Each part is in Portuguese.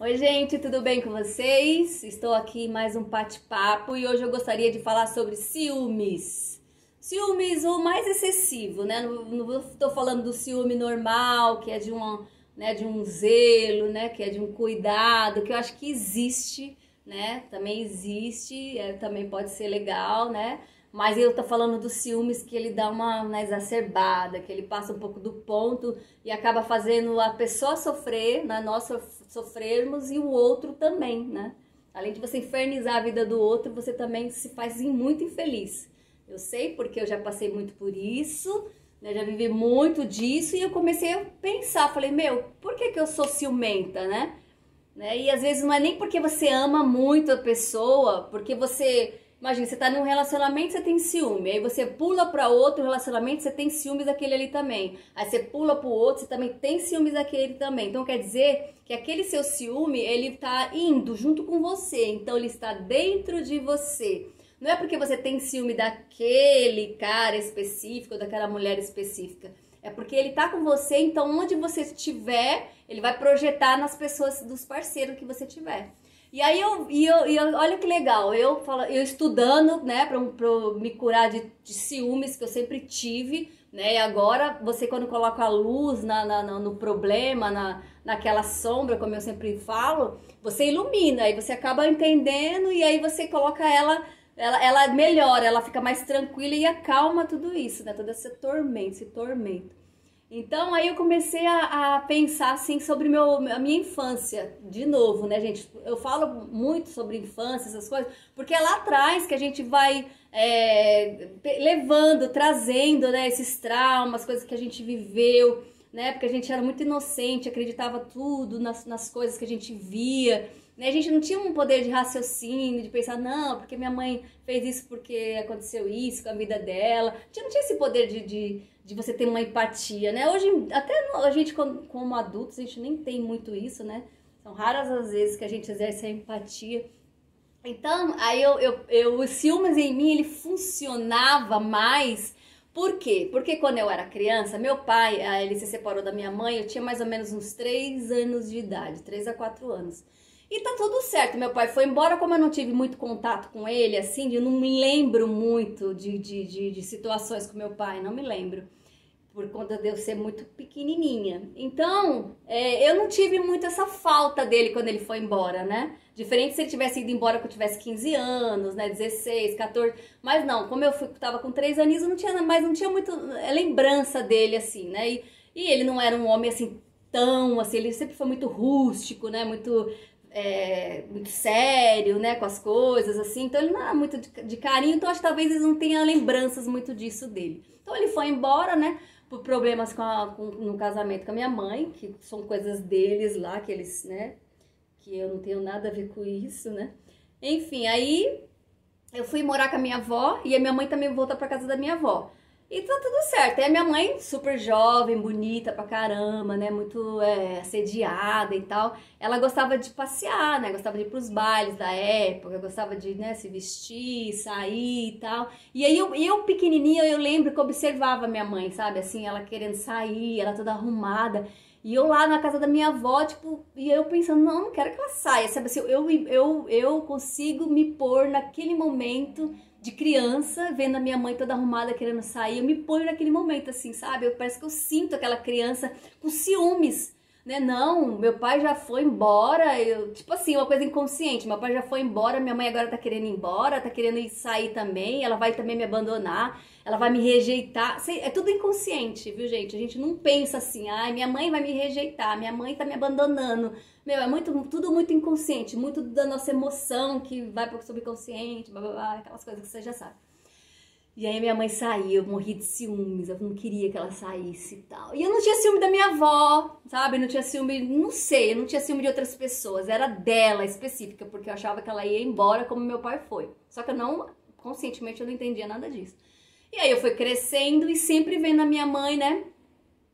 Oi, gente, tudo bem com vocês? Estou aqui em mais um bate-papo e hoje eu gostaria de falar sobre ciúmes. Ciúmes o mais excessivo, né? Não estou falando do ciúme normal, que é de um zelo, né? Que é de um cuidado, que eu acho que existe, né? Também existe, também pode ser legal, né? Mas eu tô falando dos ciúmes que ele dá uma exacerbada, que ele passa um pouco do ponto e acaba fazendo a pessoa sofrer, né? Nós sofrermos e o outro também, né? Além de você infernizar a vida do outro, você também se faz muito infeliz. Eu sei porque eu já passei muito por isso, né? Já vivi muito disso e eu comecei a pensar, falei, por que eu sou ciumenta, né? E às vezes não é nem porque você ama muito a pessoa, porque você... Imagina, você tá num relacionamento, você tem ciúme. Aí você pula para outro relacionamento, você tem ciúmes daquele ali também. Aí você pula pro outro, você também tem ciúmes daquele também. Então quer dizer que aquele seu ciúme, ele tá indo junto com você. Então ele está dentro de você. Não é porque você tem ciúme daquele cara específico, daquela mulher específica. É porque ele tá com você, então onde você estiver, ele vai projetar nas pessoas, dos parceiros que você tiver. E aí olha que legal, eu estudando, né, pra me curar de ciúmes que eu sempre tive, né, e agora você quando coloca a luz no problema, naquela sombra, como eu sempre falo, você ilumina, aí você acaba entendendo e aí você coloca ela melhora, ela fica mais tranquila e acalma tudo isso, né, todo esse tormento. Então, aí eu comecei a pensar, assim, sobre a minha infância, de novo, né, gente? Eu falo muito sobre infância, essas coisas, porque é lá atrás que a gente vai levando, trazendo, né, esses traumas, coisas que a gente viveu, né? Porque a gente era muito inocente, acreditava tudo nas coisas que a gente via, né? A gente não tinha um poder de raciocínio, de pensar, não, porque minha mãe fez isso porque aconteceu isso com a vida dela. A gente não tinha esse poder de você ter uma empatia, né? Hoje, até a gente como adultos, a gente nem tem muito isso, né? São raras as vezes que a gente exerce a empatia. Então, aí o ciúmes em mim, ele funcionava mais. Por quê? Porque quando eu era criança, meu pai, ele se separou da minha mãe, eu tinha mais ou menos uns 3 anos de idade, 3 a 4 anos. E tá tudo certo, meu pai foi embora, como eu não tive muito contato com ele, assim, eu não me lembro muito de situações com meu pai, não me lembro, por conta de eu ser muito pequenininha. Então, eu não tive muito essa falta dele quando ele foi embora, né? Diferente se ele tivesse ido embora quando eu tivesse 15 anos, né, 16, 14, mas não, como eu tava com 3 anos, eu não tinha muito lembrança dele, assim, né? E ele não era um homem, assim, tão, assim, ele sempre foi muito rústico, né, muito sério, né, com as coisas, assim, então ele não era muito de carinho, então acho que talvez eles não tenham lembranças muito disso dele. Então ele foi embora, né, por problemas no casamento com a minha mãe, que são coisas deles lá, que eles, né, que eu não tenho nada a ver com isso, né. Enfim, aí eu fui morar com a minha avó e a minha mãe também voltou pra casa da minha avó. E tá tudo certo. E a minha mãe, super jovem, bonita pra caramba, né? Muito assediada e tal. Ela gostava de passear, né? Gostava de ir pros bailes da época, gostava de, né, se vestir, sair e tal. E aí eu pequenininha, eu lembro que eu observava minha mãe, sabe? Assim, ela querendo sair, ela toda arrumada. E eu lá na casa da minha avó, tipo, e eu pensando, não quero que ela saia, sabe? Assim, eu consigo me pôr naquele momento de criança, vendo a minha mãe toda arrumada querendo sair, eu me ponho naquele momento assim, sabe? Parece que eu sinto aquela criança com ciúmes, né? Não, meu pai já foi embora, tipo assim, uma coisa inconsciente, meu pai já foi embora, minha mãe agora tá querendo ir embora, tá querendo ir sair também, ela vai também me abandonar, ela vai me rejeitar, é tudo inconsciente, viu, gente? A gente não pensa assim, ai, minha mãe vai me rejeitar, minha mãe tá me abandonando. É tudo muito inconsciente, muito da nossa emoção que vai pro subconsciente, blá, blá, blá, aquelas coisas que você já sabe. E aí minha mãe saiu, eu morri de ciúmes, eu não queria que ela saísse e tal. E eu não tinha ciúme da minha avó, sabe? Não tinha ciúme, não sei, eu não tinha ciúme de outras pessoas, era dela específica, porque eu achava que ela ia embora como meu pai foi. Só que conscientemente eu não entendia nada disso. E aí eu fui crescendo e sempre vendo a minha mãe, né?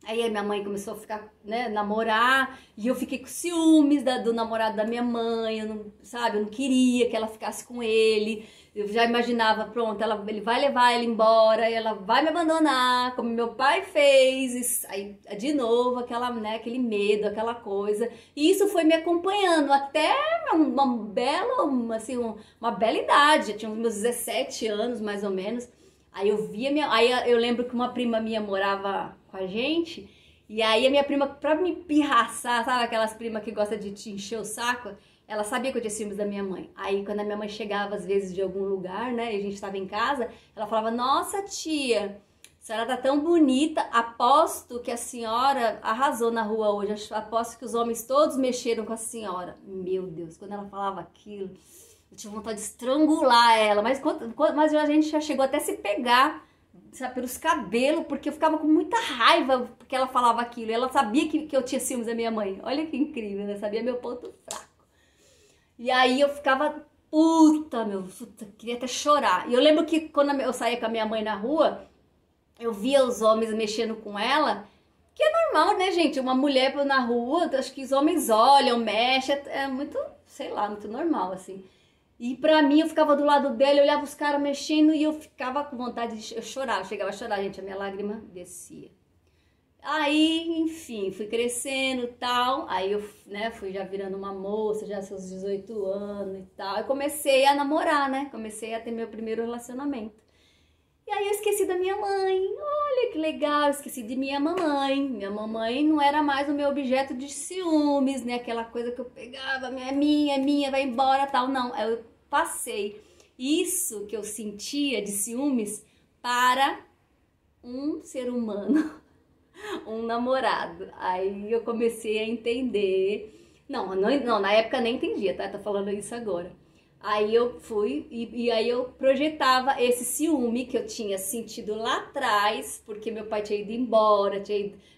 Aí a minha mãe começou a ficar, né, namorar, e eu fiquei com ciúmes do namorado da minha mãe, eu não, sabe, eu não queria que ela ficasse com ele, eu já imaginava, pronto, ele vai levar ela embora, ela vai me abandonar, como meu pai fez, aí de novo né, aquele medo, aquela coisa, e isso foi me acompanhando até uma bela idade, eu tinha uns meus 17 anos, mais ou menos. Aí aí eu lembro que uma prima minha morava com a gente, e aí a minha prima, pra me pirraçar, sabe aquelas primas que gostam de te encher o saco, ela sabia que eu tinha ciúmes da minha mãe. Aí quando a minha mãe chegava às vezes de algum lugar, né, e a gente estava em casa, ela falava: nossa tia, a senhora tá tão bonita, aposto que a senhora arrasou na rua hoje, aposto que os homens todos mexeram com a senhora. Meu Deus, quando ela falava aquilo, eu tinha vontade de estrangular ela, mas a gente já chegou até a se pegar, sabe, pelos cabelos, porque eu ficava com muita raiva porque ela falava aquilo. Ela sabia que eu tinha ciúmes da minha mãe. Olha que incrível, né? Sabia meu ponto fraco. E aí eu ficava puta, queria até chorar. E eu lembro que quando eu saía com a minha mãe na rua, eu via os homens mexendo com ela, que é normal, né, gente? Uma mulher na rua, acho que os homens olham, mexem, é muito, sei lá, muito normal, assim. E pra mim, eu ficava do lado dela, eu olhava os caras mexendo e eu ficava com vontade de chorar. Eu chegava a chorar, gente, a minha lágrima descia. Aí, enfim, fui crescendo e tal. Aí eu, né, fui já virando uma moça, já seus 18 anos e tal. Eu comecei a namorar, né? Comecei a ter meu primeiro relacionamento. E aí eu esqueci da minha mãe. Olha que legal, eu esqueci de minha mamãe. Minha mamãe não era mais o meu objeto de ciúmes, né? Aquela coisa que eu pegava, é minha, vai embora, tal. Não, eu passei isso que eu sentia de ciúmes para um ser humano, um namorado. Aí eu comecei a entender. Não, na época nem entendia, tá? Tô falando isso agora. Aí eu fui e aí eu projetava esse ciúme que eu tinha sentido lá atrás, porque meu pai tinha ido embora,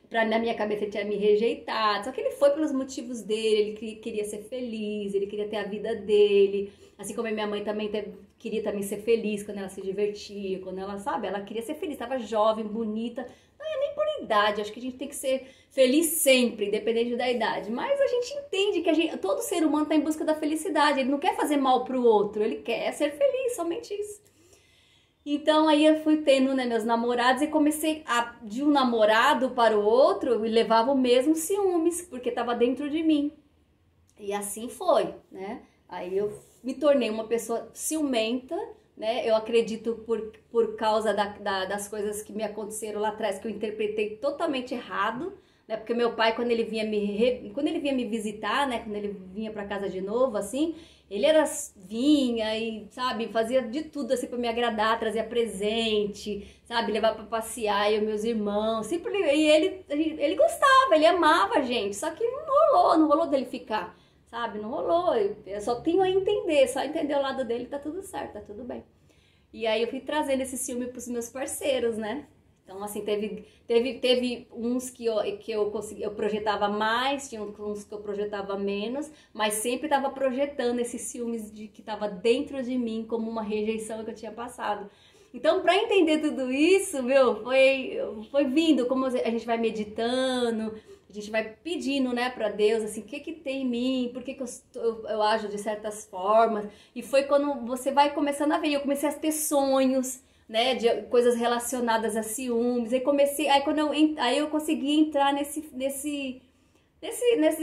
na minha cabeça ele tinha me rejeitado. Só que ele foi pelos motivos dele, ele queria ser feliz, ele queria ter a vida dele. Assim como a minha mãe também queria também ser feliz quando ela se divertia, quando ela, sabe, ela queria ser feliz, estava jovem, bonita. Não é nem por idade, acho que a gente tem que ser feliz sempre, independente da idade. Mas a gente entende que todo ser humano está em busca da felicidade, ele não quer fazer mal pro outro, ele quer ser feliz, somente isso. Então aí eu fui tendo, né, meus namorados e comecei de um namorado para o outro, eu levava o mesmo ciúmes, porque estava dentro de mim. E assim foi, né? Aí eu me tornei uma pessoa ciumenta, né? Eu acredito por causa das coisas que me aconteceram lá atrás, que eu interpretei totalmente errado, né? Porque meu pai, quando ele vinha me visitar, né? Quando ele vinha para casa de novo, assim, ele vinha e, sabe, fazia de tudo assim para me agradar, trazia presente, sabe, levar para passear, eu e meus irmãos, sempre, e ele gostava, ele amava a gente, só que não rolou dele ficar. Sabe, não rolou, eu só tenho a entender, só entender o lado dele, tá tudo certo, tá tudo bem. E aí eu fui trazendo esse ciúme pros meus parceiros, né? Então, assim, teve uns que eu projetava mais, tinha uns que eu projetava menos, mas sempre tava projetando esses ciúmes que tava dentro de mim como uma rejeição que eu tinha passado. Então, para entender tudo isso, foi vindo, como a gente vai meditando, a gente vai pedindo, né, para Deus, assim, o que tem em mim, por que eu ajo de certas formas. E foi quando você vai começando a ver, eu comecei a ter sonhos, né, de coisas relacionadas a ciúmes. Aí eu consegui entrar nesse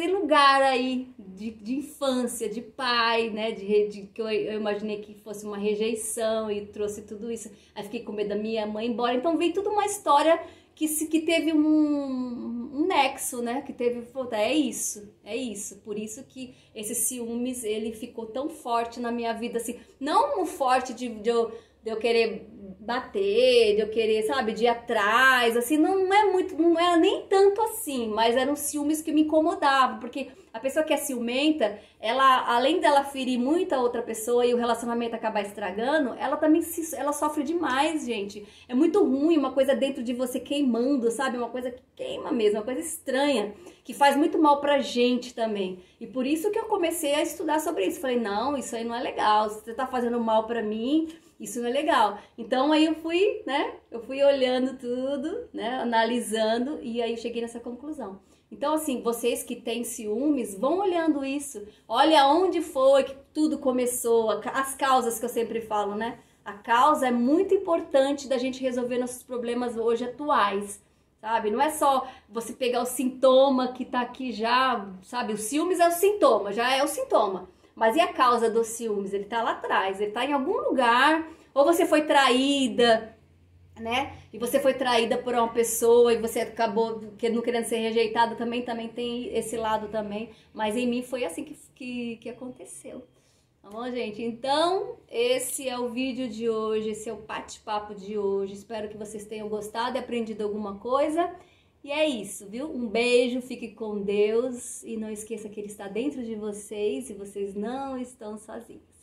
lugar aí de infância, de pai, né, que eu imaginei que fosse uma rejeição e trouxe tudo isso. Aí fiquei com medo da minha mãe ir embora. Então veio tudo uma história que teve um nexo, né, que teve, é isso. Por isso que esse ciúmes, ele ficou tão forte na minha vida, assim, não um forte de eu querer bater, de eu querer, sabe, de ir atrás, assim, não era nem tanto assim, mas eram ciúmes que me incomodavam, porque a pessoa que é ciumenta, ela, além dela ferir muito a outra pessoa e o relacionamento acabar estragando, ela também ela sofre demais, gente. É muito ruim, uma coisa dentro de você queimando, sabe, uma coisa que queima mesmo, uma coisa estranha, que faz muito mal pra gente também. E por isso que eu comecei a estudar sobre isso. Falei, não, isso aí não é legal, se você tá fazendo mal pra mim, isso não é legal. Então, Então aí eu fui, né? Eu fui olhando tudo, né? Analisando e aí eu cheguei nessa conclusão. Então assim, vocês que têm ciúmes, vão olhando isso. Olha onde foi que tudo começou, as causas que eu sempre falo, né? A causa é muito importante da gente resolver nossos problemas hoje atuais, sabe? Não é só você pegar o sintoma que tá aqui já, sabe? O ciúmes é o sintoma, já é o sintoma. Mas e a causa dos ciúmes? Ele tá lá atrás, ele tá em algum lugar, ou você foi traída, né? E você foi traída por uma pessoa e você acabou não querendo ser rejeitada, também tem esse lado também. Mas em mim foi assim que aconteceu. Tá bom, gente? Então, esse é o vídeo de hoje, esse é o bate-papo de hoje. Espero que vocês tenham gostado e aprendido alguma coisa. E é isso, viu? Um beijo, fique com Deus e não esqueça que Ele está dentro de vocês e vocês não estão sozinhos.